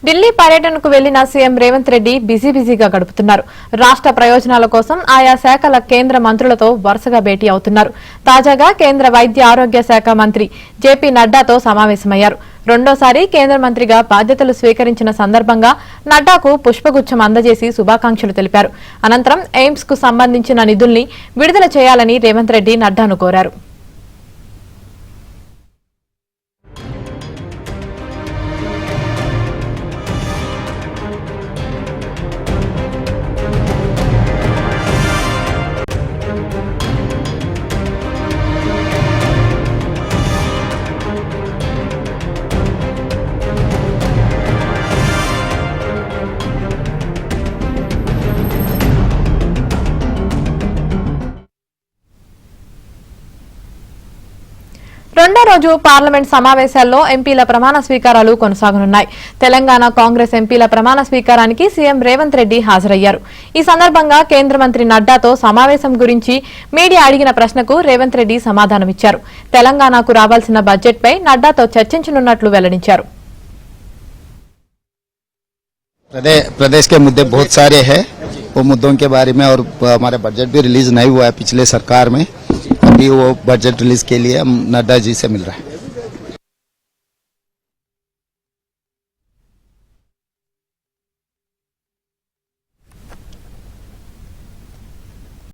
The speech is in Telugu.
ఢిల్లీ పర్యటనకు వెళ్లిన సీఎం రేవంత్ రెడ్డి బిజీగా గడుపుతున్నారు. రాష్ట్ర ప్రయోజనాల కోసం ఆయా శాఖల కేంద్ర మంత్రులతో వరుసగా భేటీ అవుతున్నారు. తాజాగా కేంద్ర వైద్య ఆరోగ్య శాఖ మంత్రి జేపీ నడ్డాతో సమావేశమయ్యారు. రెండోసారి కేంద్ర మంత్రిగా బాధ్యతలు స్వీకరించిన సందర్భంగా నడ్డాకు పుష్పగుచ్చం అందజేసి శుభాకాంక్షలు తెలిపారు. అనంతరం ఎయిమ్స్ కు సంబంధించిన నిధుల్ని విడుదల చేయాలని రేవంత్ రెడ్డి నడ్డాను కోరారు. రెండో రోజు పార్లమెంట్ సమావేశాల్లో ఎంపీల ప్రమాణ స్వీకారాలు కొనసాగనున్నాయి. తెలంగాణ కాంగ్రెస్ ఎంపీల ప్రమాణ స్వీకారానికి సీఎం రేవంత్ రెడ్డి హాజరయ్యారు. ఈ సందర్భంగా కేంద్ర మంత్రి నడ్డాతో సమావేశం గురించి మీడియా అడిగిన ప్రశ్నకు రేవంత్ రెడ్డి సమాధానమిచ్చారు. తెలంగాణకు రావాల్సిన బడ్జెట్పై నడ్డాతో చర్చించనున్నట్లు వెల్లడించారు. प्रदेश के मुद्दे बहुत सारे हैं, वो मुद्दों के बारे में, और हमारा बजट भी रिलीज नहीं हुआ है पिछले सरकार में. अभी वो बजट रिलीज के लिए हम नड्डा जी से मिल रहे हैं.